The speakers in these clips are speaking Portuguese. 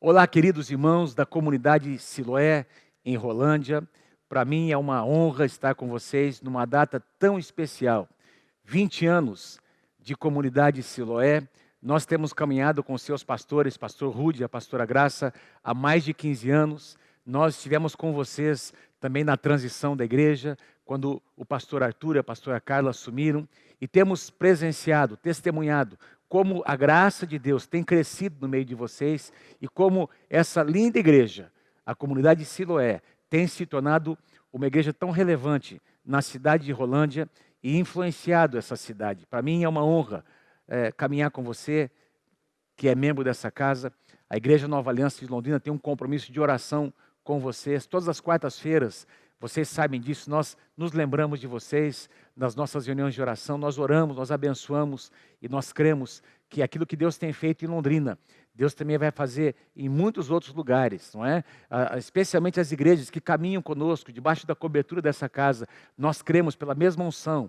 Olá, queridos irmãos da comunidade Siloé, em Rolândia. Para mim é uma honra estar com vocês numa data tão especial. 20 anos de comunidade Siloé. Nós temos caminhado com seus pastores, pastor Rude e a pastora Graça, há mais de 15 anos. Nós estivemos com vocês também na transição da igreja, quando o pastor Arthur e a pastora Carla assumiram, e temos presenciado, testemunhado, como a graça de Deus tem crescido no meio de vocês e como essa linda igreja, a comunidade Siloé, tem se tornado uma igreja tão relevante na cidade de Rolândia e influenciado essa cidade. Para mim é uma honra caminhar com você, que é membro dessa casa. A Igreja Nova Aliança de Londrina tem um compromisso de oração com vocês. Todas as quartas-feiras, vocês sabem disso, nós nos lembramos de vocês nas nossas reuniões de oração, nós oramos, nós abençoamos e nós cremos que aquilo que Deus tem feito em Londrina, Deus também vai fazer em muitos outros lugares, não é? Especialmente as igrejas que caminham conosco, debaixo da cobertura dessa casa, nós cremos pela mesma unção,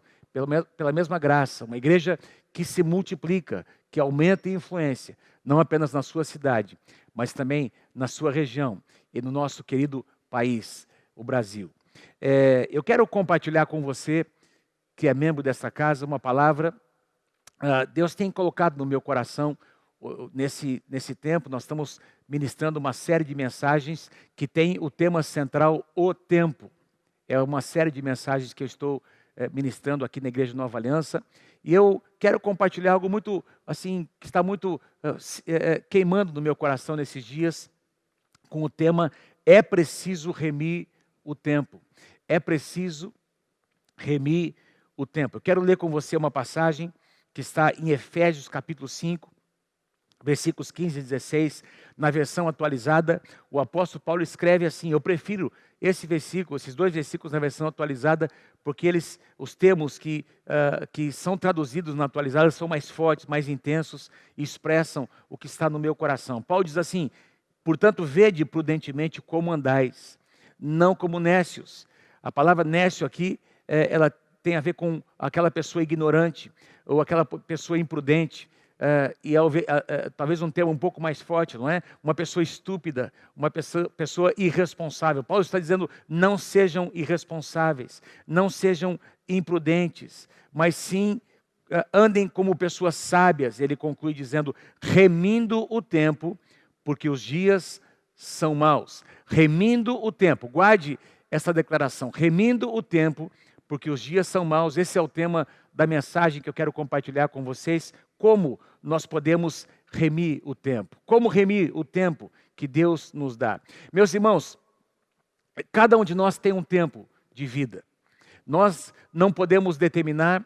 pela mesma graça, uma igreja que se multiplica, que aumenta em influência, não apenas na sua cidade, mas também na sua região e no nosso querido país, o Brasil. Eu quero compartilhar com você, que é membro dessa casa, uma palavra. Deus tem colocado no meu coração, nesse tempo, nós estamos ministrando uma série de mensagens que tem o tema central, o tempo. É uma série de mensagens que eu estou ministrando aqui na Igreja Nova Aliança, e eu quero compartilhar algo muito, assim, que está muito queimando no meu coração nesses dias, com o tema, é preciso remir o tempo. É preciso remir o tempo. Eu quero ler com você uma passagem que está em Efésios capítulo 5, versículos 15 e 16, na versão atualizada, o apóstolo Paulo escreve assim, eu prefiro esses dois versículos na versão atualizada, porque os termos que são traduzidos na atualizada são mais fortes, mais intensos e expressam o que está no meu coração. Paulo diz assim, portanto, vede prudentemente como andais, não como nécios. A palavra nécio aqui, ela tem a ver com aquela pessoa ignorante, ou aquela pessoa imprudente, talvez um termo um pouco mais forte, não é? Uma pessoa estúpida, uma pessoa irresponsável. Paulo está dizendo, não sejam irresponsáveis, não sejam imprudentes, mas sim andem como pessoas sábias. Ele conclui dizendo, remindo o tempo, porque os dias são maus. Remindo o tempo, guarde essa declaração, remindo o tempo, porque os dias são maus. Esse é o tema da mensagem que eu quero compartilhar com vocês, como nós podemos remir o tempo. Como remir o tempo que Deus nos dá. Meus irmãos, cada um de nós tem um tempo de vida. Nós não podemos determinar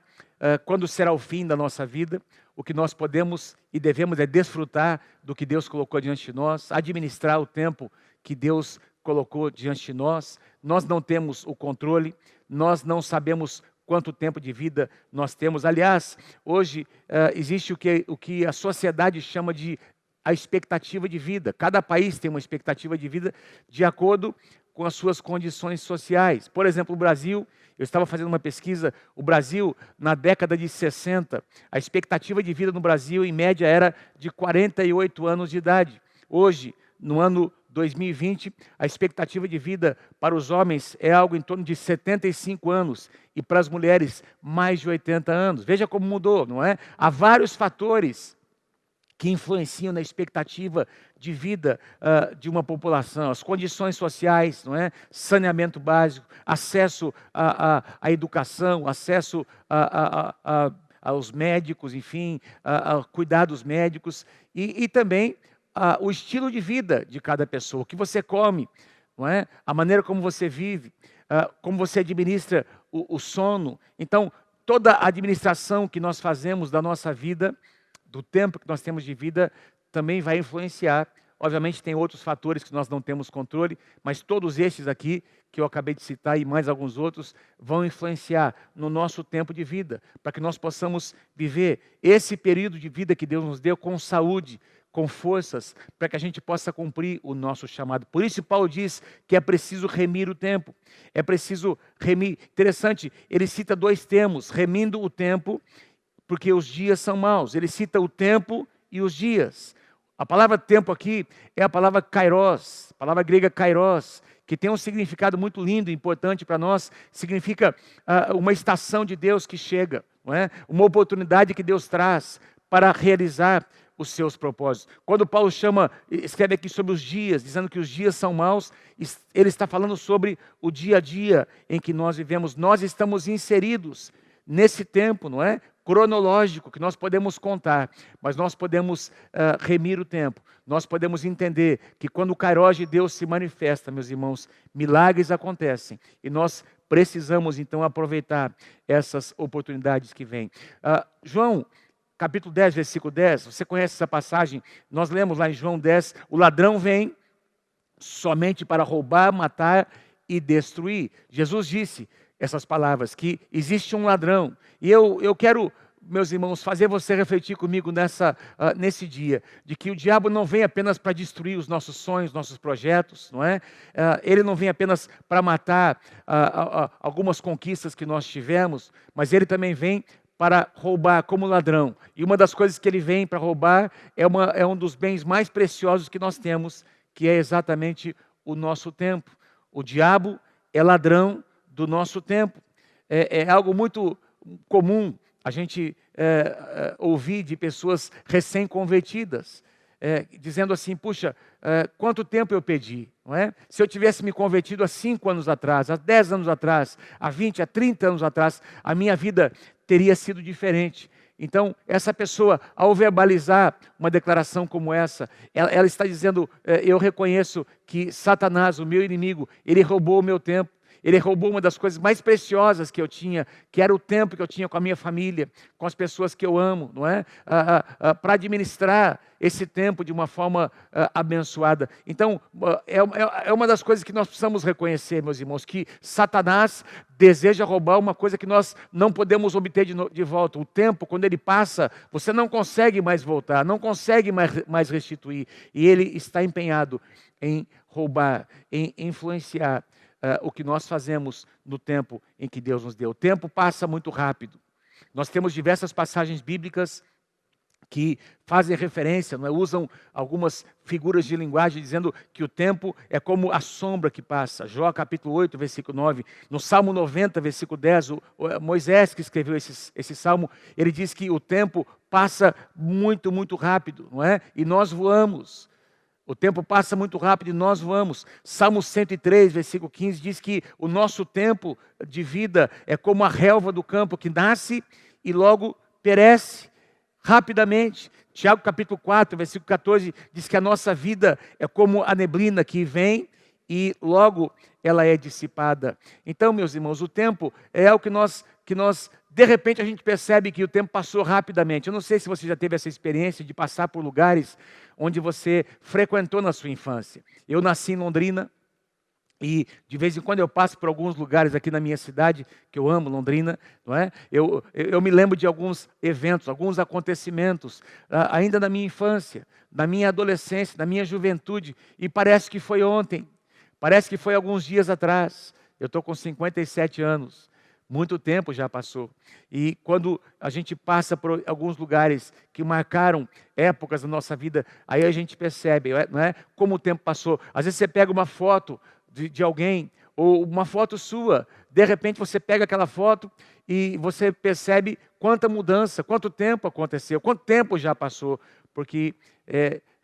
quando será o fim da nossa vida. O que nós podemos e devemos é desfrutar do que Deus colocou diante de nós, administrar o tempo que Deus colocou diante de nós. Nós não temos o controle, nós não sabemos quanto tempo de vida nós temos. Aliás, hoje existe o que a sociedade chama de a expectativa de vida. Cada país tem uma expectativa de vida de acordo com as suas condições sociais. Por exemplo, o Brasil, eu estava fazendo uma pesquisa, o Brasil, na década de 60, a expectativa de vida no Brasil, em média, era de 48 anos de idade. Hoje, no ano 2020, a expectativa de vida para os homens é algo em torno de 75 anos e para as mulheres mais de 80 anos. Veja como mudou, não é? Há vários fatores que influenciam na expectativa de vida de uma população. As condições sociais, não é? Saneamento básico, acesso à educação, acesso aos médicos, enfim, a cuidados médicos e também o estilo de vida de cada pessoa, o que você come, não é? A maneira como você vive, como você administra o sono. Então, toda a administração que nós fazemos da nossa vida, do tempo que nós temos de vida, também vai influenciar. Obviamente tem outros fatores que nós não temos controle, mas todos esses aqui, que eu acabei de citar e mais alguns outros, vão influenciar no nosso tempo de vida, para que nós possamos viver esse período de vida que Deus nos deu com saúde, com forças, para que a gente possa cumprir o nosso chamado. Por isso Paulo diz que é preciso remir o tempo. É preciso remir. Interessante, ele cita dois termos, remindo o tempo, porque os dias são maus. Ele cita o tempo e os dias. A palavra tempo aqui é a palavra kairos, a palavra grega kairos, que tem um significado muito lindo e importante para nós. Significa uma estação de Deus que chega, não é? Uma oportunidade que Deus traz para realizar os seus propósitos. Quando Paulo escreve aqui sobre os dias, dizendo que os dias são maus, ele está falando sobre o dia a dia em que nós vivemos. Nós estamos inseridos nesse tempo, não é? Cronológico, que nós podemos contar, mas nós podemos remir o tempo. Nós podemos entender que quando o Kairos de Deus se manifesta, meus irmãos, milagres acontecem. E nós precisamos, então, aproveitar essas oportunidades que vêm. João, capítulo 10, versículo 10, você conhece essa passagem? Nós lemos lá em João 10, o ladrão vem somente para roubar, matar e destruir. Jesus disse essas palavras, que existe um ladrão. E eu quero, meus irmãos, fazer você refletir comigo nesse dia, de que o diabo não vem apenas para destruir os nossos sonhos, nossos projetos, não é? Ele não vem apenas para matar algumas conquistas que nós tivemos, mas ele também vem para roubar como ladrão. E uma das coisas que ele vem para roubar é um dos bens mais preciosos que nós temos, que é exatamente o nosso tempo. O diabo é ladrão do nosso tempo. É algo muito comum a gente ouvir de pessoas recém-convertidas, dizendo assim, puxa, quanto tempo eu perdi, não é? Se eu tivesse me convertido há 5 anos atrás, há 10 anos atrás, há 20, há 30 anos atrás, a minha vida teria sido diferente. Então, essa pessoa, ao verbalizar uma declaração como essa, ela está dizendo, eu reconheço que Satanás, o meu inimigo, ele roubou o meu tempo. Ele roubou uma das coisas mais preciosas que eu tinha, que era o tempo que eu tinha com a minha família, com as pessoas que eu amo, não é? Para administrar esse tempo de uma forma abençoada. Então, é uma das coisas que nós precisamos reconhecer, meus irmãos, que Satanás deseja roubar uma coisa que nós não podemos obter de volta. O tempo, quando ele passa, você não consegue mais voltar, não consegue mais restituir. E ele está empenhado em roubar, em influenciar o que nós fazemos no tempo em que Deus nos deu. O tempo passa muito rápido. Nós temos diversas passagens bíblicas que fazem referência, não é? Usam algumas figuras de linguagem dizendo que o tempo é como a sombra que passa. Jó capítulo 8, versículo 9. No Salmo 90, versículo 10, Moisés que escreveu esse salmo, ele diz que o tempo passa muito, muito rápido, não é? E nós voamos. O tempo passa muito rápido e nós voamos. Salmo 103, versículo 15, diz que o nosso tempo de vida é como a relva do campo que nasce e logo perece rapidamente. Tiago capítulo 4, versículo 14, diz que a nossa vida é como a neblina que vem e logo ela é dissipada. Então, meus irmãos, o tempo é algo que nós de repente a gente percebe que o tempo passou rapidamente. Eu não sei se você já teve essa experiência de passar por lugares onde você frequentou na sua infância. Eu nasci em Londrina e de vez em quando eu passo por alguns lugares aqui na minha cidade, que eu amo, Londrina, não é? Eu me lembro de alguns eventos, alguns acontecimentos, ainda na minha infância, na minha adolescência, na minha juventude, e parece que foi ontem, parece que foi alguns dias atrás. Eu estou com 57 anos. Muito tempo já passou. E quando a gente passa por alguns lugares que marcaram épocas da nossa vida, aí a gente percebe, não é? Como o tempo passou. Às vezes você pega uma foto de alguém, ou uma foto sua, de repente você pega aquela foto e você percebe quanta mudança, quanto tempo aconteceu, quanto tempo já passou, porque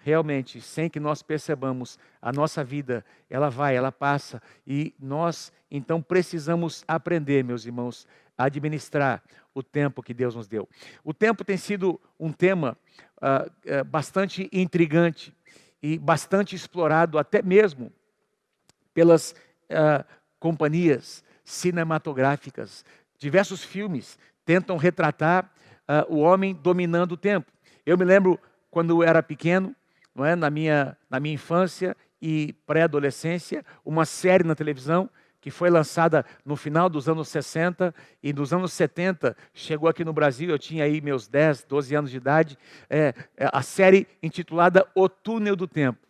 realmente, sem que nós percebamos, a nossa vida, ela passa, e nós, então, precisamos aprender, meus irmãos, a administrar o tempo que Deus nos deu. O tempo tem sido um tema bastante intrigante e bastante explorado, até mesmo pelas companhias cinematográficas. Diversos filmes tentam retratar o homem dominando o tempo. Eu me lembro, quando eu era pequeno, não é? Na minha infância e pré-adolescência, uma série na televisão que foi lançada no final dos anos 60 e nos anos 70 chegou aqui no Brasil. Eu tinha aí meus 10, 12 anos de idade, a série intitulada O Túnel do Tempo.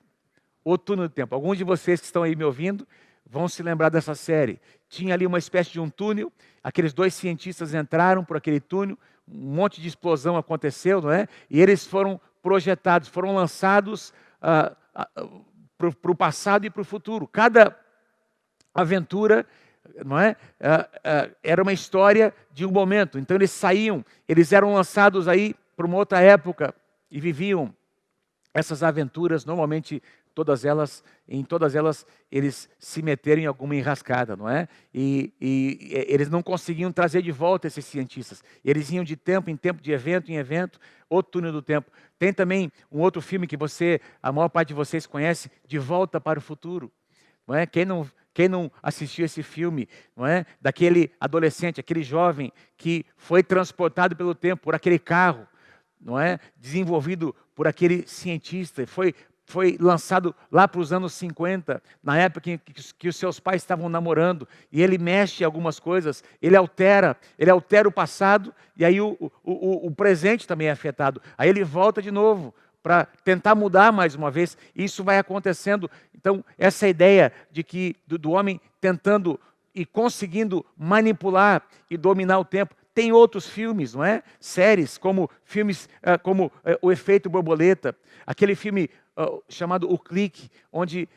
O Túnel do Tempo. Alguns de vocês que estão aí me ouvindo vão se lembrar dessa série. Tinha ali uma espécie de um túnel, aqueles 2 cientistas entraram por aquele túnel, um monte de explosão aconteceu, não é? E eles foram projetados, foram lançados para o passado e para o futuro. Cada aventura, não é? Era uma história de um momento. Então eles eram lançados aí para uma outra época e viviam essas aventuras, normalmente em todas elas eles se meteram em alguma enrascada, não é? E eles não conseguiam trazer de volta esses cientistas. Eles iam de tempo em tempo, de evento em evento, outro túnel do tempo. Tem também um outro filme que a maior parte de vocês conhece, De Volta para o Futuro, não é? Quem não assistiu esse filme, não é? Daquele adolescente, aquele jovem que foi transportado pelo tempo por aquele carro, não é? Desenvolvido por aquele cientista, foi lançado lá para os anos 50, na época em que os seus pais estavam namorando, e ele mexe em algumas coisas, ele altera o passado, e aí o presente também é afetado. Aí ele volta de novo para tentar mudar mais uma vez, e isso vai acontecendo. Então, essa ideia de que do homem tentando e conseguindo manipular e dominar o tempo. Tem outros filmes, não é? Séries, como O Efeito Borboleta, aquele filme chamado O Clique, onde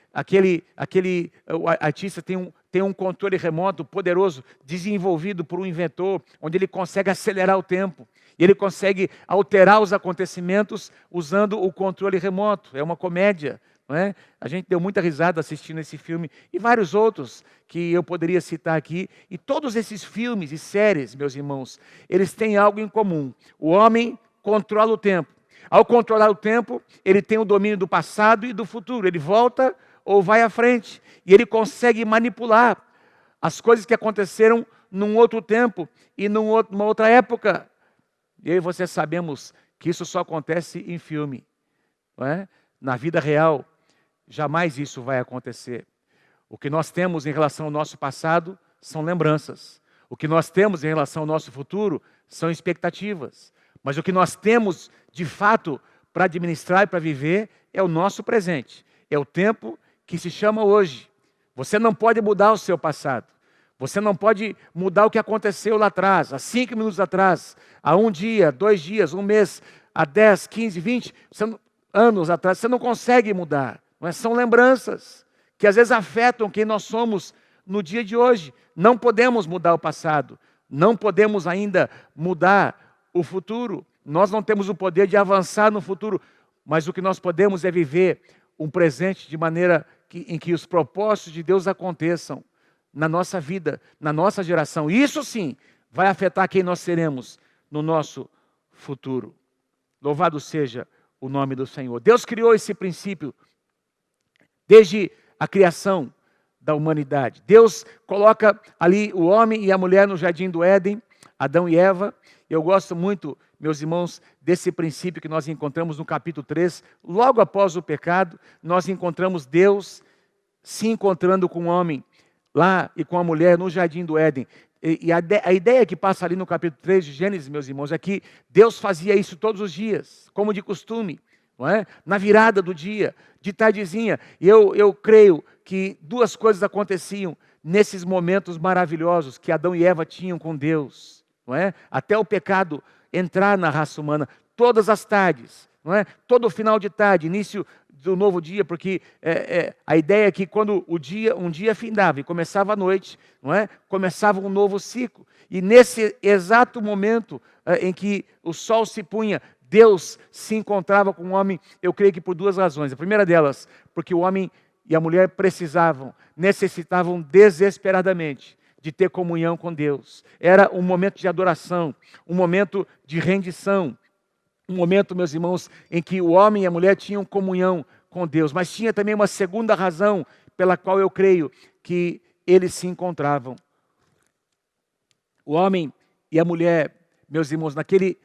o artista tem um controle remoto poderoso, desenvolvido por um inventor, onde ele consegue acelerar o tempo, e ele consegue alterar os acontecimentos usando o controle remoto. É uma comédia, não é? A gente deu muita risada assistindo esse filme, e vários outros que eu poderia citar aqui. E todos esses filmes e séries, meus irmãos, eles têm algo em comum. O homem controla o tempo. Ao controlar o tempo, ele tem o domínio do passado e do futuro. Ele volta ou vai à frente. E ele consegue manipular as coisas que aconteceram num outro tempo e numa outra época. E eu e você sabemos que isso só acontece em filme, não é? Na vida real, jamais isso vai acontecer. O que nós temos em relação ao nosso passado são lembranças. O que nós temos em relação ao nosso futuro são expectativas. Mas o que nós temos, de fato, para administrar e para viver é o nosso presente. É o tempo que se chama hoje. Você não pode mudar o seu passado. Você não pode mudar o que aconteceu lá atrás, há 5 minutos atrás, há 1 dia, 2 dias, 1 mês, há 10, 15, 20 anos atrás. Você não consegue mudar. Não é? São lembranças que às vezes afetam quem nós somos no dia de hoje. Não podemos mudar o passado. Não podemos ainda mudar o futuro. Nós não temos o poder de avançar no futuro. Mas o que nós podemos é viver um presente de maneira em que os propósitos de Deus aconteçam na nossa vida, na nossa geração. Isso sim vai afetar quem nós seremos no nosso futuro. Louvado seja o nome do Senhor. Deus criou esse princípio desde a criação da humanidade. Deus coloca ali o homem e a mulher no jardim do Éden, Adão e Eva. Eu gosto muito, meus irmãos, desse princípio que nós encontramos no capítulo 3. Logo após o pecado, nós encontramos Deus se encontrando com o homem lá e com a mulher no jardim do Éden. E a ideia que passa ali no capítulo 3 de Gênesis, meus irmãos, é que Deus fazia isso todos os dias, como de costume, não é? Na virada do dia, de tardezinha. E eu creio que 2 coisas aconteciam nesses momentos maravilhosos que Adão e Eva tinham com Deus, não é? Até o pecado entrar na raça humana, todas as tardes, não é? Todo final de tarde, início do novo dia, porque a ideia é que quando um dia findava e começava a noite, não é? Começava um novo ciclo. E nesse exato momento em que o sol se punha, Deus se encontrava com o homem, eu creio que por 2 razões. A primeira delas, porque o homem e a mulher necessitavam desesperadamente de ter comunhão com Deus. Era um momento de adoração, um momento de rendição, um momento, meus irmãos, em que o homem e a mulher tinham comunhão com Deus. Mas tinha também uma segunda razão pela qual eu creio que eles se encontravam. O homem e a mulher, meus irmãos, naquele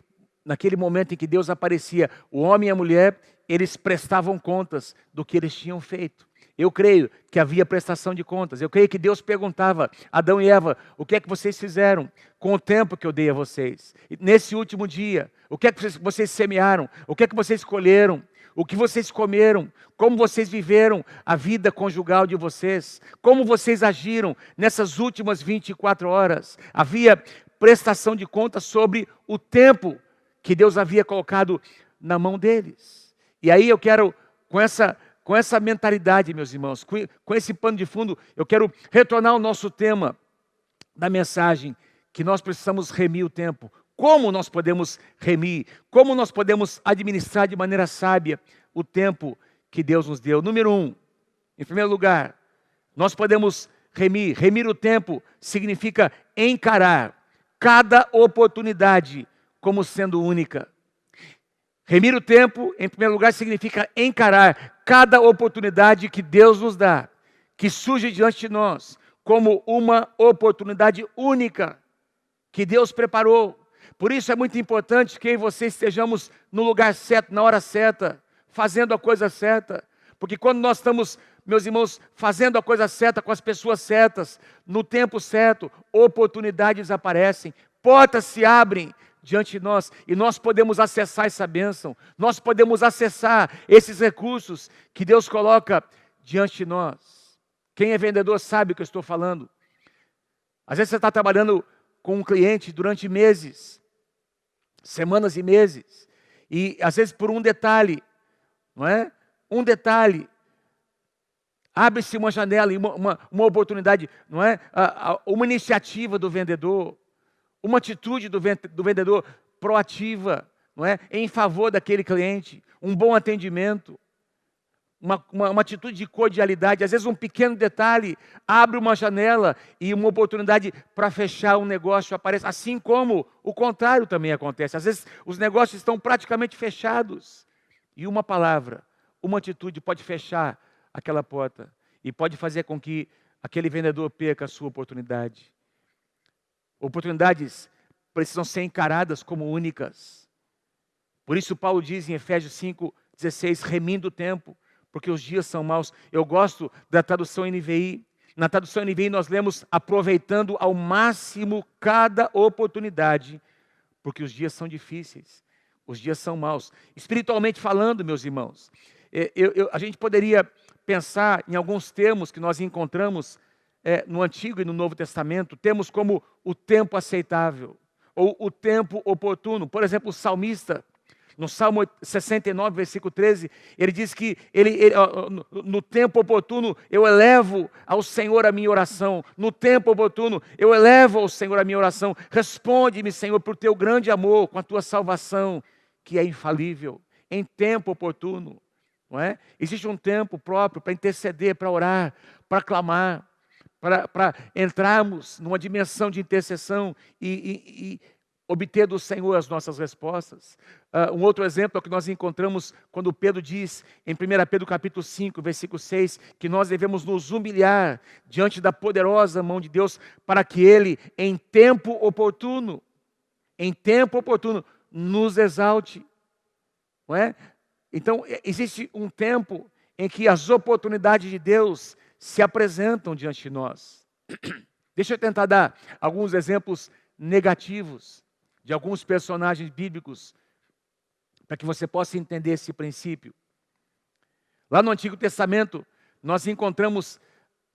momento em que Deus aparecia, o homem e a mulher, eles prestavam contas do que eles tinham feito. Eu creio que havia prestação de contas. Eu creio que Deus perguntava a Adão e Eva: o que é que vocês fizeram com o tempo que eu dei a vocês? E nesse último dia, o que é que vocês semearam? O que é que vocês colheram? O que vocês comeram? Como vocês viveram a vida conjugal de vocês? Como vocês agiram nessas últimas 24 horas? Havia prestação de contas sobre o tempo que Deus havia colocado na mão deles. E aí eu quero, com essa mentalidade, meus irmãos, com esse pano de fundo, eu quero retornar ao nosso tema da mensagem, que nós precisamos remir o tempo. Como nós podemos remir? Como nós podemos administrar de maneira sábia o tempo que Deus nos deu? Número 1, em primeiro lugar, nós podemos remir. Remir o tempo significa encarar cada oportunidade como sendo única. Remir o tempo, em primeiro lugar, significa encarar cada oportunidade que Deus nos dá, que surge diante de nós, como uma oportunidade única que Deus preparou. Por isso é muito importante que eu e você estejamos no lugar certo, na hora certa, fazendo a coisa certa. Porque quando nós estamos, meus irmãos, fazendo a coisa certa com as pessoas certas, no tempo certo, oportunidades aparecem, portas se abrem diante de nós e nós podemos acessar essa bênção, nós podemos acessar esses recursos que Deus coloca diante de nós. Quem é vendedor sabe o que eu estou falando. Às vezes você está trabalhando com um cliente durante meses, semanas e meses, e às vezes por um detalhe, não é? Um detalhe, abre-se uma janela, uma oportunidade, não é? Uma iniciativa do vendedor, uma atitude do vendedor proativa, não é? Em favor daquele cliente, um bom atendimento, uma atitude de cordialidade. Às vezes um pequeno detalhe abre uma janela e uma oportunidade para fechar um negócio aparece. Assim como o contrário também acontece. Às vezes os negócios estão praticamente fechados e uma palavra, uma atitude pode fechar aquela porta e pode fazer com que aquele vendedor perca a sua oportunidade. Oportunidades precisam ser encaradas como únicas. Por isso Paulo diz em Efésios 5:16, remindo o tempo, porque os dias são maus. Eu gosto da tradução NVI. Na tradução NVI nós lemos aproveitando ao máximo cada oportunidade, porque os dias são difíceis, os dias são maus. Espiritualmente falando, meus irmãos, a gente poderia pensar em alguns termos que nós encontramos no Antigo e no Novo Testamento, termos como o tempo aceitável, ou o tempo oportuno. Por exemplo, o salmista, no Salmo 69, versículo 13, ele diz que no tempo oportuno eu elevo ao Senhor a minha oração. No tempo oportuno eu elevo ao Senhor a minha oração. Responde-me, Senhor, por teu grande amor, com a tua salvação, que é infalível. Em tempo oportuno, não é? Existe um tempo próprio para interceder, para orar, para clamar, para entrarmos numa dimensão de intercessão e obter do Senhor as nossas respostas. Um outro exemplo é o que nós encontramos quando Pedro diz, em 1 Pedro capítulo 5, versículo 6, que nós devemos nos humilhar diante da poderosa mão de Deus, para que Ele, em tempo oportuno, nos exalte. Não é? Então, existe um tempo em que as oportunidades de Deus se apresentam diante de nós. Deixa eu tentar dar alguns exemplos negativos de alguns personagens bíblicos, para que você possa entender esse princípio. Lá no Antigo Testamento, nós encontramos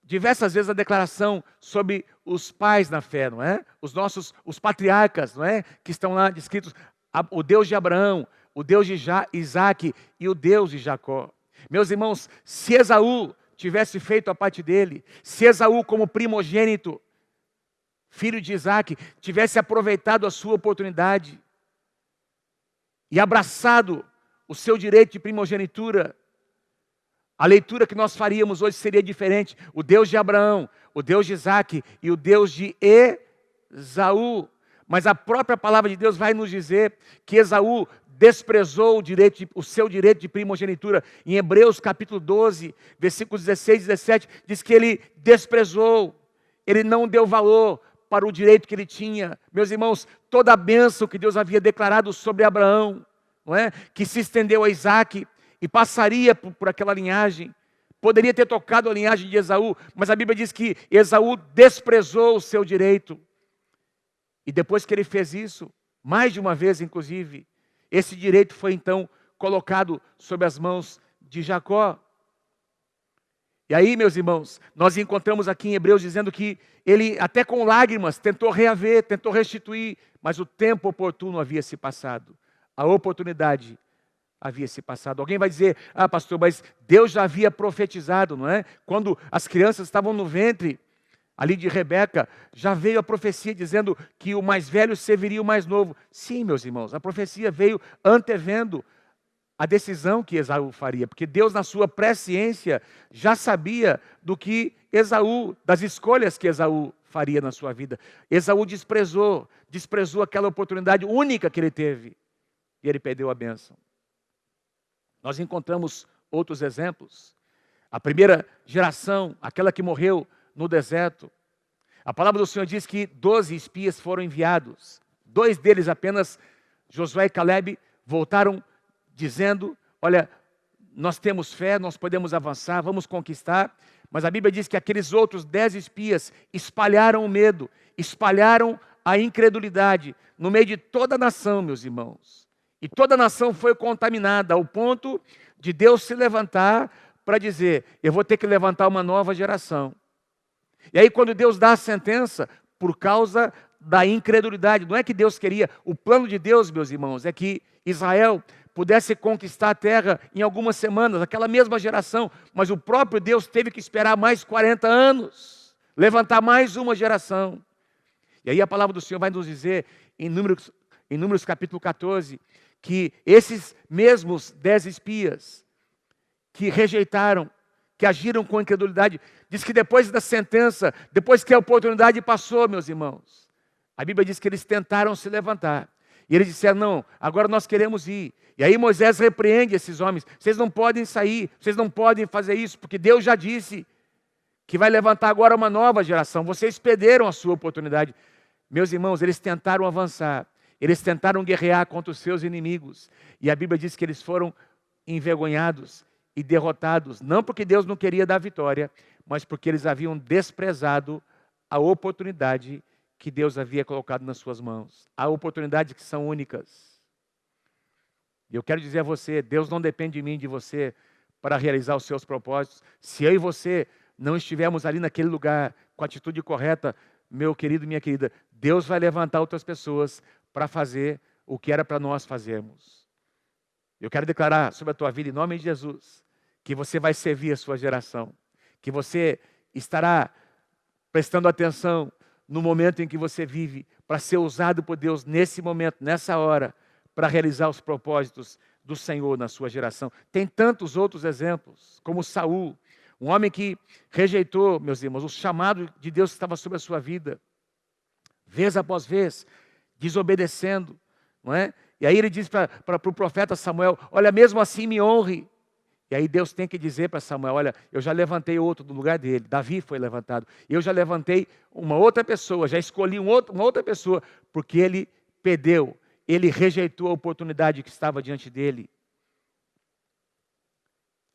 diversas vezes a declaração sobre os pais na fé, não é? Os patriarcas, não é? Que estão lá descritos, o Deus de Abraão, o Deus de Isaac e o Deus de Jacó. Meus irmãos, se Esaú tivesse feito a parte dele, se Esaú como primogênito, filho de Isaac, tivesse aproveitado a sua oportunidade e abraçado o seu direito de primogenitura, a leitura que nós faríamos hoje seria diferente. O Deus de Abraão, o Deus de Isaac e o Deus de Esaú. Mas a própria palavra de Deus vai nos dizer que Esaú desprezou o seu direito de primogenitura. Em Hebreus capítulo 12, versículos 16 e 17, diz que ele desprezou, ele não deu valor para o direito que ele tinha. Meus irmãos, toda a bênção que Deus havia declarado sobre Abraão, não é? Que se estendeu a Isaac e passaria por aquela linhagem, poderia ter tocado a linhagem de Esaú, mas a Bíblia diz que Esaú desprezou o seu direito. E depois que ele fez isso, mais de uma vez inclusive, esse direito foi então colocado sob as mãos de Jacó. E aí, meus irmãos, nós encontramos aqui em Hebreus dizendo que ele, até com lágrimas, tentou reaver, tentou restituir, mas o tempo oportuno havia se passado. A oportunidade havia se passado. Alguém vai dizer, pastor, mas Deus já havia profetizado, não é? Quando as crianças estavam no ventre ali de Rebeca, já veio a profecia dizendo que o mais velho serviria o mais novo. Sim, meus irmãos, a profecia veio antevendo a decisão que Esaú faria, porque Deus, na sua presciência, já sabia do que Esaú, das escolhas que Esaú faria na sua vida. Esaú desprezou aquela oportunidade única que ele teve, e ele perdeu a bênção. Nós encontramos outros exemplos. A primeira geração, aquela que morreu no deserto, a palavra do Senhor diz que 12 espias foram enviados. 2 deles apenas, Josué e Calebe, voltaram dizendo, olha, nós temos fé, nós podemos avançar, vamos conquistar. Mas a Bíblia diz que aqueles outros 10 espias espalharam o medo, espalharam a incredulidade no meio de toda a nação, meus irmãos. E toda a nação foi contaminada ao ponto de Deus se levantar para dizer, eu vou ter que levantar uma nova geração. E aí quando Deus dá a sentença, por causa da incredulidade, não é que Deus queria, o plano de Deus, meus irmãos, é que Israel pudesse conquistar a terra em algumas semanas, aquela mesma geração, mas o próprio Deus teve que esperar mais 40 anos, levantar mais uma geração. E aí a palavra do Senhor vai nos dizer, em Números capítulo 14, que esses mesmos 10 espias que rejeitaram, que agiram com incredulidade, diz que depois da sentença, depois que a oportunidade passou, meus irmãos, a Bíblia diz que eles tentaram se levantar. E eles disseram, não, agora nós queremos ir. E aí Moisés repreende esses homens, vocês não podem sair, vocês não podem fazer isso, porque Deus já disse que vai levantar agora uma nova geração, vocês perderam a sua oportunidade. Meus irmãos, eles tentaram avançar, eles tentaram guerrear contra os seus inimigos, e a Bíblia diz que eles foram envergonhados e derrotados, não porque Deus não queria dar vitória, mas porque eles haviam desprezado a oportunidade que Deus havia colocado nas suas mãos. Há oportunidades que são únicas. E eu quero dizer a você, Deus não depende de mim, de você, para realizar os seus propósitos. Se eu e você não estivermos ali naquele lugar com a atitude correta, meu querido e minha querida, Deus vai levantar outras pessoas para fazer o que era para nós fazermos. Eu quero declarar sobre a tua vida, em nome de Jesus, que você vai servir a sua geração, que você estará prestando atenção no momento em que você vive, para ser usado por Deus nesse momento, nessa hora, para realizar os propósitos do Senhor na sua geração. Tem tantos outros exemplos, como Saul, um homem que rejeitou, meus irmãos, o chamado de Deus que estava sobre a sua vida, vez após vez, desobedecendo, não é? E aí ele diz para o profeta Samuel, olha, mesmo assim me honre. E aí Deus tem que dizer para Samuel, olha, eu já levantei outro no lugar dele, Davi foi levantado. Eu já levantei uma outra pessoa, já escolhi uma outra pessoa, porque ele perdeu, ele rejeitou a oportunidade que estava diante dele.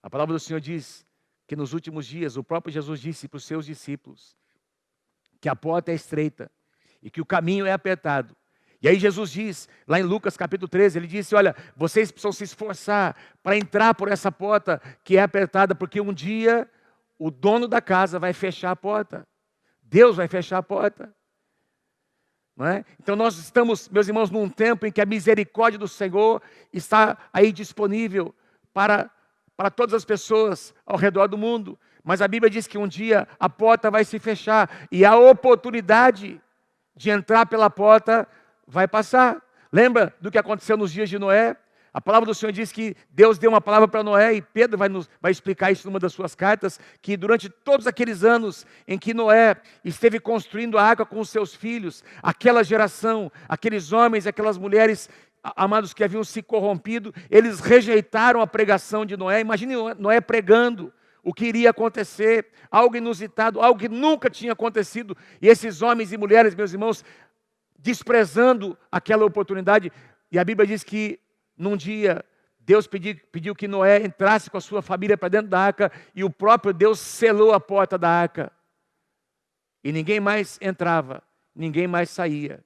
A palavra do Senhor diz que nos últimos dias, o próprio Jesus disse para os seus discípulos, que a porta é estreita e que o caminho é apertado. E aí Jesus diz, lá em Lucas capítulo 13, ele disse, olha, vocês precisam se esforçar para entrar por essa porta que é apertada, porque um dia o dono da casa vai fechar a porta. Deus vai fechar a porta. Não é? Então nós estamos, meus irmãos, num tempo em que a misericórdia do Senhor está aí disponível para todas as pessoas ao redor do mundo. Mas a Bíblia diz que um dia a porta vai se fechar e a oportunidade de entrar pela porta vai passar. Lembra do que aconteceu nos dias de Noé? A palavra do Senhor diz que Deus deu uma palavra para Noé, e Pedro vai explicar isso numa das suas cartas, que durante todos aqueles anos em que Noé esteve construindo a arca com os seus filhos, aquela geração, aqueles homens, aquelas mulheres, amados, que haviam se corrompido, eles rejeitaram a pregação de Noé. Imagine Noé pregando o que iria acontecer, algo inusitado, algo que nunca tinha acontecido, e esses homens e mulheres, meus irmãos, desprezando aquela oportunidade. E a Bíblia diz que num dia Deus pediu que Noé entrasse com a sua família para dentro da arca, e o próprio Deus selou a porta da arca, e ninguém mais entrava, ninguém mais saía.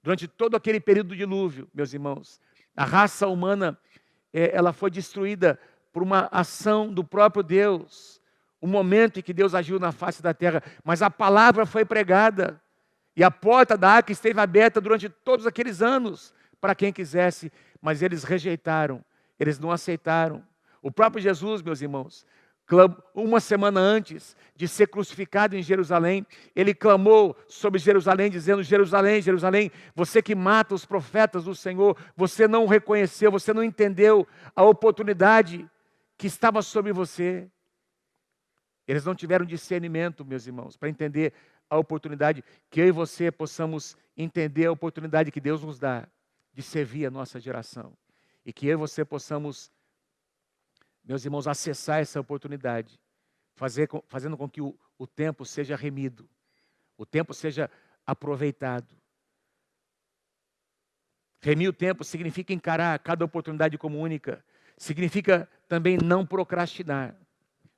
Durante todo aquele período do dilúvio, meus irmãos, a raça humana, ela foi destruída por uma ação do próprio Deus, o momento em que Deus agiu na face da terra, mas a palavra foi pregada, e a porta da arca esteve aberta durante todos aqueles anos, para quem quisesse, mas eles rejeitaram eles não aceitaram. O próprio Jesus, meus irmãos, uma semana antes de ser crucificado em Jerusalém, ele clamou sobre Jerusalém, dizendo: Jerusalém, Jerusalém, você que mata os profetas do Senhor, você não reconheceu, você não entendeu a oportunidade que estava sobre você. Eles não tiveram discernimento, meus irmãos, para entender a oportunidade que eu e você possamos entender a oportunidade que Deus nos dá de servir a nossa geração. E que eu e você possamos, meus irmãos, acessar essa oportunidade, fazendo com que o tempo seja remido, o tempo seja aproveitado. Remir o tempo significa encarar cada oportunidade como única, significa também não procrastinar.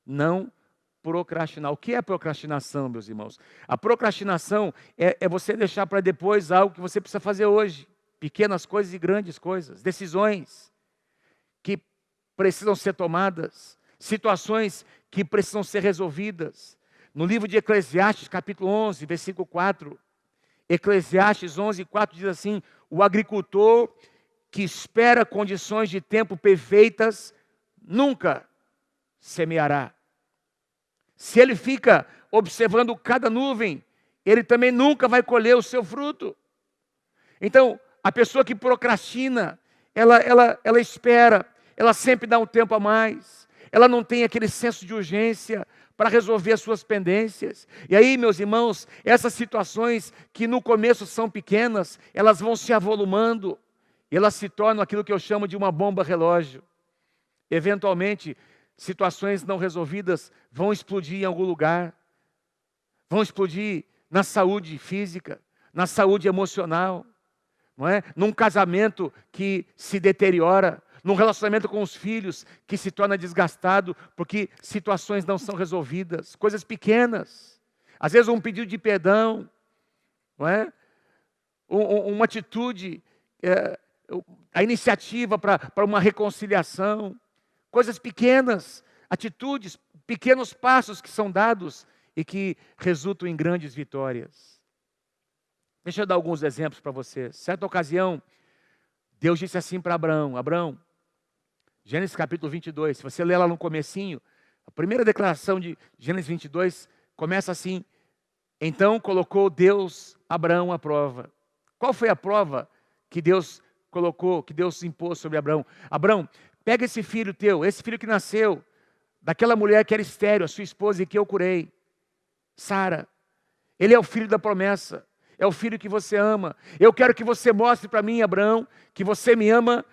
Não procrastinar. O que é procrastinação, meus irmãos? A procrastinação é você deixar para depois algo que você precisa fazer hoje. Pequenas coisas e grandes coisas, decisões que precisam ser tomadas, situações que precisam ser resolvidas. No livro de Eclesiastes, capítulo 11, versículo 4, Eclesiastes 11, 4 diz assim: o agricultor que espera condições de tempo perfeitas, nunca semeará. Se ele fica observando cada nuvem, ele também nunca vai colher o seu fruto. Então, a pessoa que procrastina, ela espera, ela sempre dá um tempo a mais, ela não tem aquele senso de urgência para resolver as suas pendências. E aí, meus irmãos, essas situações que no começo são pequenas, elas vão se avolumando, e elas se tornam aquilo que eu chamo de uma bomba relógio. Eventualmente, situações não resolvidas vão explodir em algum lugar, vão explodir na saúde física, na saúde emocional, não é? Num casamento que se deteriora, num relacionamento com os filhos que se torna desgastado, porque situações não são resolvidas, coisas pequenas, às vezes um pedido de perdão, não é? Uma atitude, a iniciativa para uma reconciliação, coisas pequenas, atitudes, pequenos passos que são dados e que resultam em grandes vitórias. Deixa eu dar alguns exemplos para você. Certa ocasião, Deus disse assim para Abraão: Abraão, Gênesis capítulo 22, se você ler lá no comecinho, a primeira declaração de Gênesis 22 começa assim: então colocou Deus Abraão à prova. Qual foi a prova que Deus colocou, que Deus impôs sobre Abraão? Abraão, pega esse filho teu, esse filho que nasceu daquela mulher que era estéril, a sua esposa, e que eu curei, Sara. Ele é o filho da promessa, é o filho que você ama. Eu quero que você mostre para mim, Abraão, que você me ama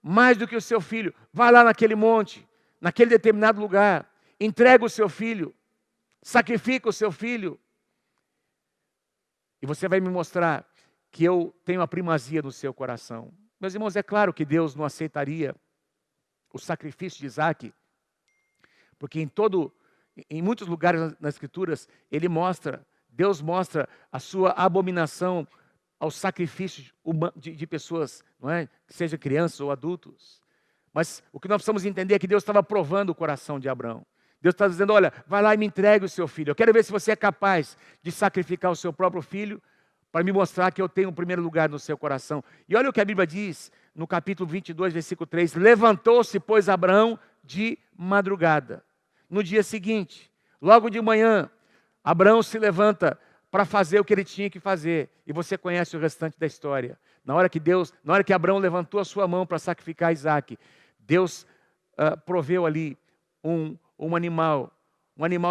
mais do que o seu filho. Vai lá naquele monte, naquele determinado lugar, entrega o seu filho, sacrifica o seu filho, e você vai me mostrar que eu tenho a primazia no seu coração. Meus irmãos, é claro que Deus não aceitaria o sacrifício de Isaac, porque em muitos lugares nas Escrituras, Deus mostra a sua abominação aos sacrifícios de pessoas, não é? Que sejam crianças ou adultos. Mas o que nós precisamos entender é que Deus estava provando o coração de Abraão. Deus está dizendo: olha, vai lá e me entregue o seu filho. Eu quero ver se você é capaz de sacrificar o seu próprio filho para me mostrar que eu tenho o primeiro lugar no seu coração. E olha o que a Bíblia diz no capítulo 22, versículo 3. Levantou-se, pois, Abraão de madrugada. No dia seguinte, logo de manhã, Abraão se levanta para fazer o que ele tinha que fazer. E você conhece o restante da história. Na hora que Abraão levantou a sua mão para sacrificar Isaac, Deus proveu ali um animal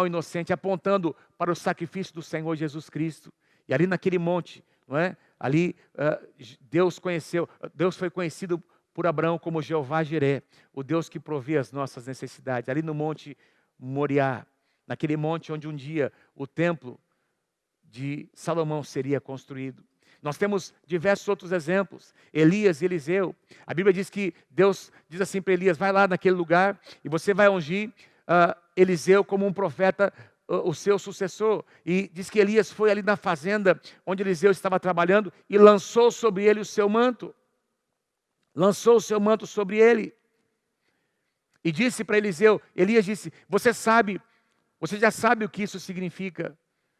inocente, apontando para o sacrifício do Senhor Jesus Cristo. E ali naquele monte, não é? Ali Deus foi conhecido por Abraão como Jeová Jiré, o Deus que provê as nossas necessidades. Ali no monte Moriá, naquele monte onde um dia o templo de Salomão seria construído. Nós temos diversos outros exemplos, Elias e Eliseu. A Bíblia diz que Deus diz assim para Elias: vai lá naquele lugar e você vai ungir Eliseu como um profeta, o seu sucessor. E diz que Elias foi ali na fazenda onde Eliseu estava trabalhando e lançou sobre ele o seu manto. Lançou o seu manto sobre ele. E disse para Eliseu, Elias disse: você já sabe o que isso significa.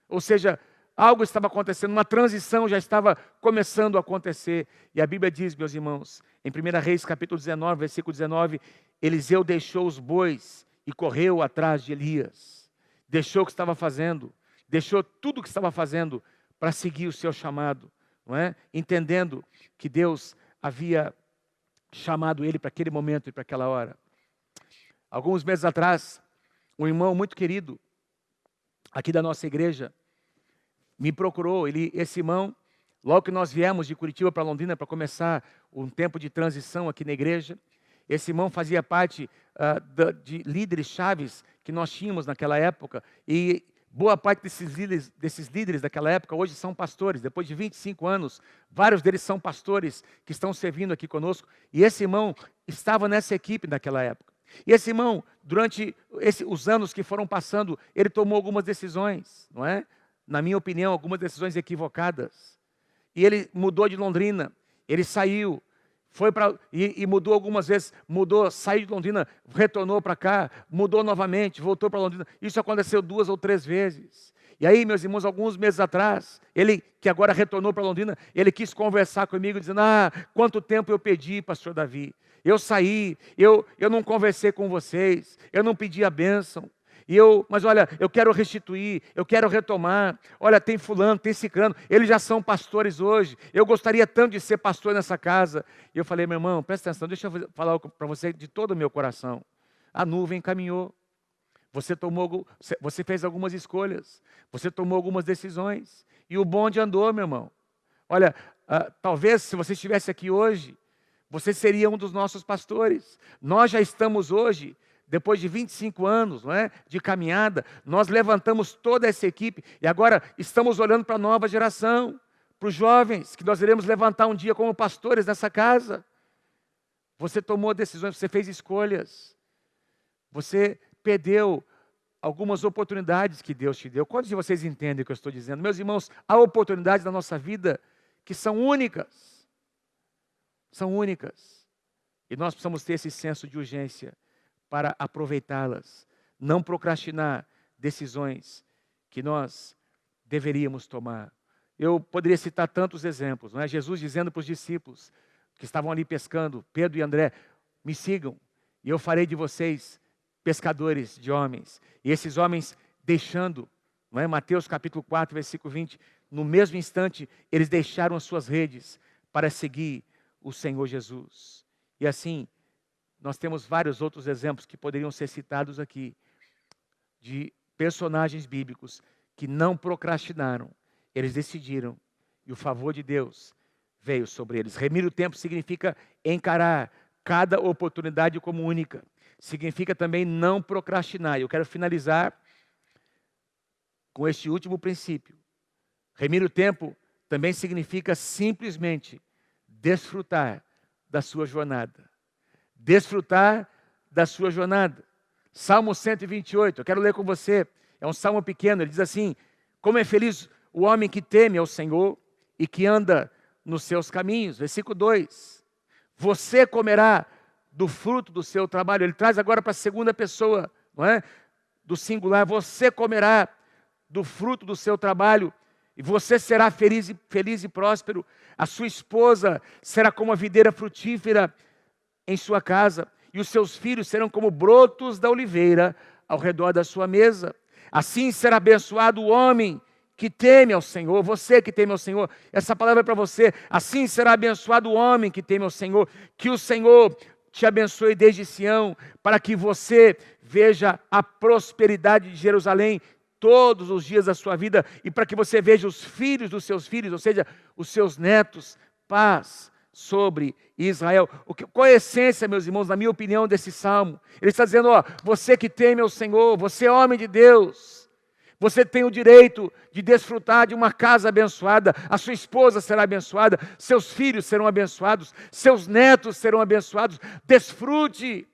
Ou seja, Algo estava acontecendo, uma transição já estava começando a acontecer. E a Bíblia diz, meus irmãos, em 1 Reis capítulo 19, versículo 19, Eliseu deixou os bois e correu atrás de Elias. Deixou o que estava fazendo, deixou tudo o que estava fazendo para seguir o seu chamado, não é? Entendendo que Deus havia chamado ele para aquele momento e para aquela hora. Alguns meses atrás, um irmão muito querido aqui da nossa igreja me procurou. Esse irmão, logo que nós viemos de Curitiba para Londrina para começar um tempo de transição aqui na igreja, esse irmão fazia parte de líderes chaves que nós tínhamos naquela época, e boa parte desses líderes daquela época hoje são pastores. Depois de 25 anos, vários deles são pastores que estão servindo aqui conosco, e esse irmão estava nessa equipe naquela época. E esse irmão, durante os anos que foram passando, ele tomou algumas decisões, não é? Na minha opinião, algumas decisões equivocadas. E ele mudou de Londrina, ele saiu, foi para e mudou algumas vezes, saiu de Londrina, retornou para cá, mudou novamente, voltou para Londrina. Isso aconteceu 2 ou 3 vezes. E aí, meus irmãos, alguns meses atrás, ele que agora retornou para Londrina, ele quis conversar comigo, dizendo: quanto tempo eu pedi, pastor Davi. Eu saí, eu não conversei com vocês, eu não pedi a bênção. Mas olha, eu quero restituir, eu quero retomar. Olha, tem fulano, tem ciclano, eles já são pastores hoje. Eu gostaria tanto de ser pastor nessa casa. E eu falei: meu irmão, presta atenção, deixa eu falar para você de todo o meu coração. A nuvem caminhou. Você fez algumas escolhas, você tomou algumas decisões, e o bonde andou, meu irmão. Olha, talvez se você estivesse aqui hoje, você seria um dos nossos pastores. Nós já estamos hoje, depois de 25 anos, não é, de caminhada, nós levantamos toda essa equipe e agora estamos olhando para a nova geração, para os jovens que nós iremos levantar um dia como pastores nessa casa. Você tomou decisões, você fez escolhas, você perdeu algumas oportunidades que Deus te deu. Quantos de vocês entendem o que eu estou dizendo? Meus irmãos, há oportunidades na nossa vida que são únicas. São únicas. E nós precisamos ter esse senso de urgência para aproveitá-las. Não procrastinar decisões que nós deveríamos tomar. Eu poderia citar tantos exemplos, não é? Jesus dizendo para os discípulos que estavam ali pescando, Pedro e André: me sigam e eu farei de vocês pescadores de homens. E esses homens deixando, não é? Mateus capítulo 4, versículo 20, no mesmo instante eles deixaram as suas redes para seguir o Senhor Jesus. E assim, nós temos vários outros exemplos que poderiam ser citados aqui, de personagens bíblicos que não procrastinaram, eles decidiram, e o favor de Deus veio sobre eles. Remir o tempo significa encarar cada oportunidade como única. Significa também não procrastinar. E eu quero finalizar com este último princípio. Remir o tempo também significa simplesmente desfrutar da sua jornada. Desfrutar da sua jornada. Salmo 128, eu quero ler com você. É um salmo pequeno, ele diz assim: como é feliz o homem que teme ao Senhor e que anda nos seus caminhos. Versículo 2. Você comerá do fruto do seu trabalho. Ele traz agora para a segunda pessoa, não é? Do singular. Você comerá do fruto do seu trabalho e você será feliz e próspero. A sua esposa será como a videira frutífera em sua casa, e os seus filhos serão como brotos da oliveira ao redor da sua mesa. Assim será abençoado o homem que teme ao Senhor. Você que teme ao Senhor, essa palavra é para você. Assim será abençoado o homem que teme ao Senhor. Que o Senhor te abençoe desde Sião, para que você veja a prosperidade de Jerusalém todos os dias da sua vida, e para que você veja os filhos dos seus filhos, ou seja, os seus netos, paz sobre Israel. Qual é a essência, meus irmãos, na minha opinião, desse salmo? Ele está dizendo: você que teme ao Senhor, você é homem de Deus, você tem o direito de desfrutar de uma casa abençoada, a sua esposa será abençoada, seus filhos serão abençoados, seus netos serão abençoados. Desfrute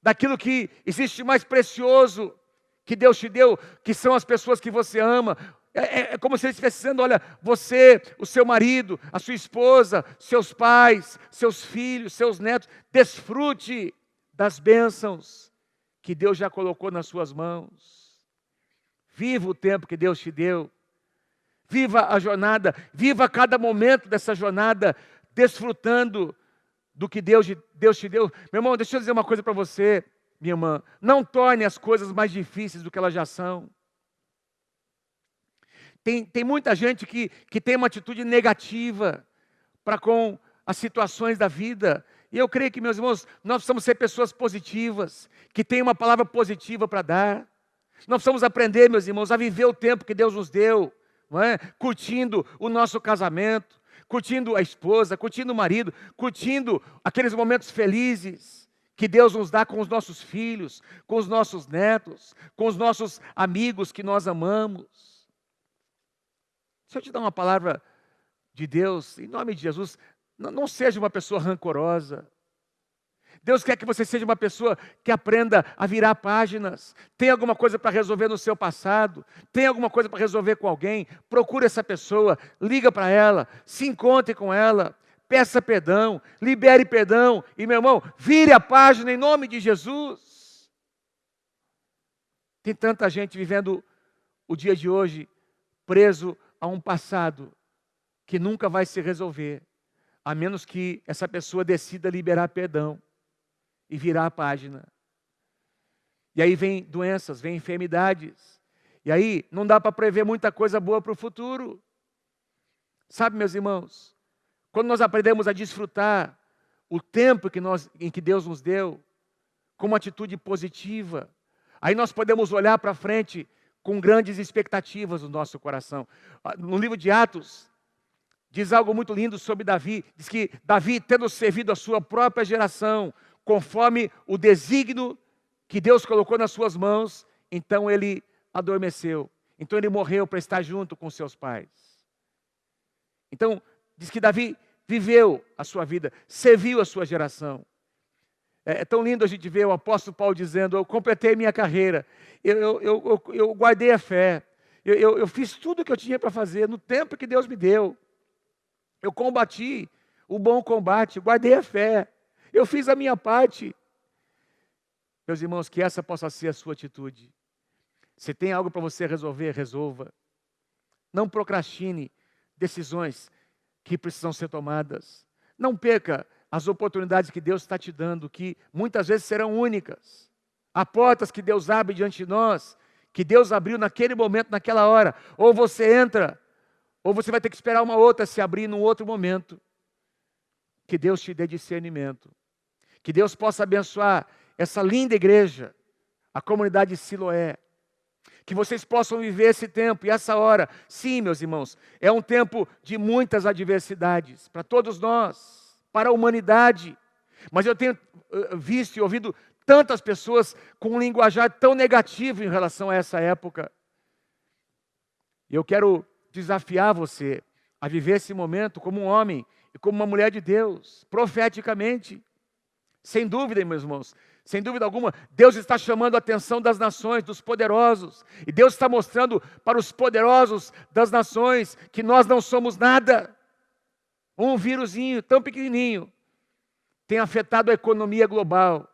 daquilo que existe mais precioso que Deus te deu, que são as pessoas que você ama. É como se ele estivesse dizendo: olha, você, o seu marido, a sua esposa, seus pais, seus filhos, seus netos, desfrute das bênçãos que Deus já colocou nas suas mãos. Viva o tempo que Deus te deu, Viva a jornada, viva cada momento dessa jornada, desfrutando do que Deus te deu. Meu irmão, deixa eu dizer uma coisa para você, minha irmã. Não torne as coisas mais difíceis do que elas já são. Tem muita gente que tem uma atitude negativa para com as situações da vida. E eu creio que, meus irmãos, nós precisamos ser pessoas positivas, que têm uma palavra positiva para dar. Nós precisamos aprender, meus irmãos, a viver o tempo que Deus nos deu, não é? Curtindo o nosso casamento, curtindo a esposa, curtindo o marido, curtindo aqueles momentos felizes que Deus nos dá com os nossos filhos, com os nossos netos, com os nossos amigos que nós amamos. Se eu te dar uma palavra de Deus, em nome de Jesus, não seja uma pessoa rancorosa. Deus quer que você seja uma pessoa que aprenda a virar páginas. Tem alguma coisa para resolver no seu passado? Tem alguma coisa para resolver com alguém? Procure essa pessoa, liga para ela, se encontre com ela, peça perdão, libere perdão. E, meu irmão, vire a página em nome de Jesus. Tem tanta gente vivendo o dia de hoje preso a um passado que nunca vai se resolver, a menos que essa pessoa decida liberar perdão e virar a página. E aí vem doenças, vem enfermidades. E aí não dá para prever muita coisa boa para o futuro. Sabe, meus irmãos, quando nós aprendemos a desfrutar o tempo em que Deus nos deu, com uma atitude positiva, aí nós podemos olhar para frente com grandes expectativas no nosso coração. No livro de Atos, diz algo muito lindo sobre Davi. Diz que Davi, tendo servido a sua própria geração, conforme o desígnio que Deus colocou nas suas mãos, então ele adormeceu. Então ele morreu para estar junto com seus pais. Então, diz que Davi viveu a sua vida, serviu a sua geração. É tão lindo a gente ver o apóstolo Paulo dizendo: eu completei minha carreira, eu guardei a fé, eu fiz tudo o que eu tinha para fazer no tempo que Deus me deu. Eu combati o bom combate, guardei a fé, eu fiz a minha parte. Meus irmãos, que essa possa ser a sua atitude. Se tem algo para você resolver, resolva. Não procrastine decisões que precisam ser tomadas. Não perca as oportunidades que Deus está te dando, que muitas vezes serão únicas. Há portas que Deus abre diante de nós, que Deus abriu naquele momento, naquela hora. Ou você entra, ou você vai ter que esperar uma outra se abrir num outro momento. Que Deus te dê discernimento. Que Deus possa abençoar essa linda igreja, a comunidade Siloé. Que vocês possam viver esse tempo e essa hora. Sim, meus irmãos, é um tempo de muitas adversidades para todos nós, para a humanidade. Mas eu tenho visto e ouvido tantas pessoas com um linguajar tão negativo em relação a essa época. E eu quero desafiar você a viver esse momento como um homem e como uma mulher de Deus, profeticamente. Sem dúvida, meus irmãos, sem dúvida alguma, Deus está chamando a atenção das nações, dos poderosos. E Deus está mostrando para os poderosos das nações que nós não somos nada. Um vírusinho tão pequenininho tem afetado a economia global,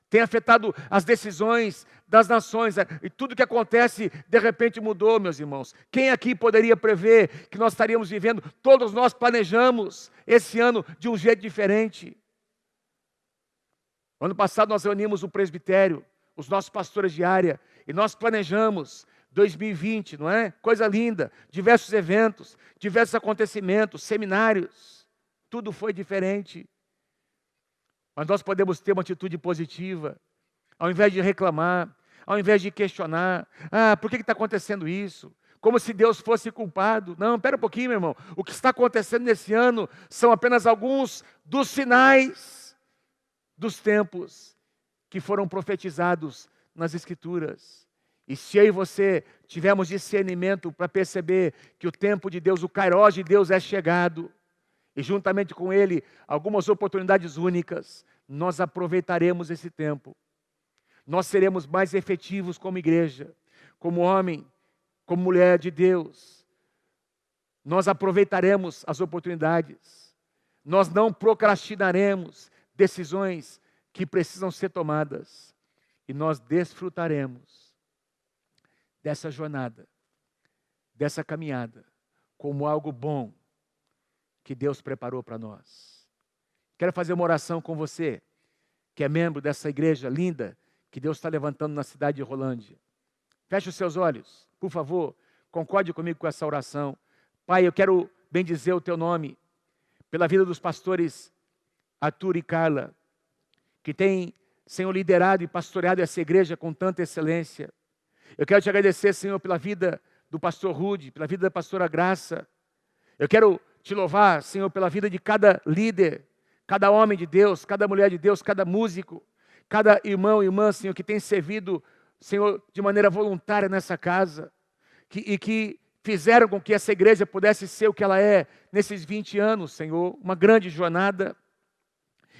tem afetado as decisões das nações, e tudo que acontece de repente mudou, meus irmãos. Quem aqui poderia prever que nós estaríamos vivendo? Todos nós planejamos esse ano de um jeito diferente. Ano passado nós reunimos o presbitério, os nossos pastores de área, e nós planejamos 2020, não é? Coisa linda, diversos eventos, diversos acontecimentos, seminários, tudo foi diferente. Mas nós podemos ter uma atitude positiva, ao invés de reclamar, ao invés de questionar: por que está acontecendo isso? Como se Deus fosse culpado. Não, espera um pouquinho, meu irmão. O que está acontecendo nesse ano são apenas alguns dos sinais dos tempos que foram profetizados nas Escrituras. E se eu e você tivermos discernimento para perceber que o tempo de Deus, o Kairos de Deus é chegado, e juntamente com ele algumas oportunidades únicas, nós aproveitaremos esse tempo. Nós seremos mais efetivos como igreja, como homem, como mulher de Deus. Nós aproveitaremos as oportunidades. Nós não procrastinaremos decisões que precisam ser tomadas. E nós desfrutaremos dessa jornada, dessa caminhada, como algo bom que Deus preparou para nós. Quero fazer uma oração com você, que é membro dessa igreja linda que Deus está levantando na cidade de Rolândia. Feche os seus olhos, por favor, concorde comigo com essa oração. Pai, eu quero bendizer o teu nome pela vida dos pastores Arthur e Carla, que têm, Senhor, liderado e pastoreado essa igreja com tanta excelência. Eu quero te agradecer, Senhor, pela vida do pastor Rude, pela vida da pastora Graça. Eu quero te louvar, Senhor, pela vida de cada líder, cada homem de Deus, cada mulher de Deus, cada músico, cada irmão e irmã, Senhor, que tem servido, Senhor, de maneira voluntária nessa casa, e que fizeram com que essa igreja pudesse ser o que ela é nesses 20 anos, Senhor, uma grande jornada,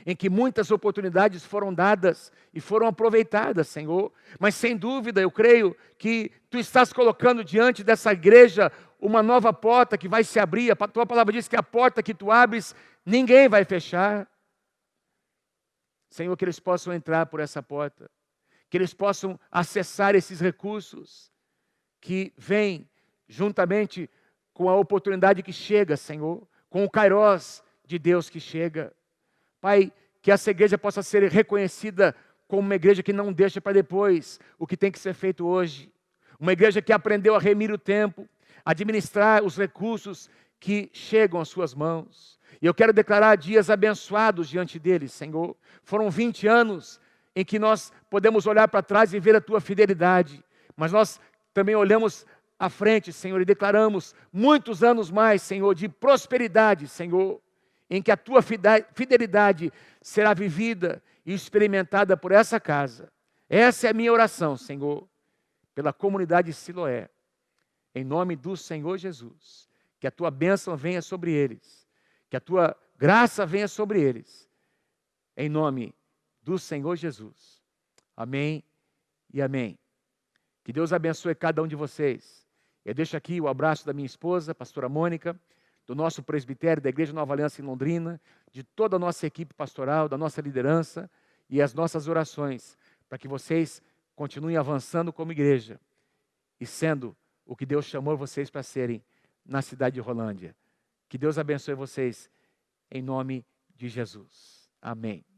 em que muitas oportunidades foram dadas e foram aproveitadas, Senhor. Mas sem dúvida, eu creio que Tu estás colocando diante dessa igreja uma nova porta que vai se abrir. A Tua palavra diz que a porta que Tu abres, ninguém vai fechar. Senhor, que eles possam entrar por essa porta, que eles possam acessar esses recursos que vêm juntamente com a oportunidade que chega, Senhor, com o kairós de Deus que chega. Pai, que essa igreja possa ser reconhecida como uma igreja que não deixa para depois o que tem que ser feito hoje. Uma igreja que aprendeu a remir o tempo, administrar os recursos que chegam às suas mãos. E eu quero declarar dias abençoados diante deles, Senhor. Foram 20 anos em que nós podemos olhar para trás e ver a Tua fidelidade. Mas nós também olhamos à frente, Senhor, e declaramos muitos anos mais, Senhor, de prosperidade, Senhor, em que a Tua fidelidade será vivida e experimentada por essa casa. Essa é a minha oração, Senhor, pela comunidade Siloé, em nome do Senhor Jesus. Que a Tua bênção venha sobre eles, que a Tua graça venha sobre eles, em nome do Senhor Jesus. Amém e amém. Que Deus abençoe cada um de vocês. Eu deixo aqui o abraço da minha esposa, pastora Mônica, do nosso presbitério da Igreja Nova Aliança em Londrina, de toda a nossa equipe pastoral, da nossa liderança e as nossas orações, para que vocês continuem avançando como igreja e sendo o que Deus chamou vocês para serem na cidade de Rolândia. Que Deus abençoe vocês em nome de Jesus. Amém.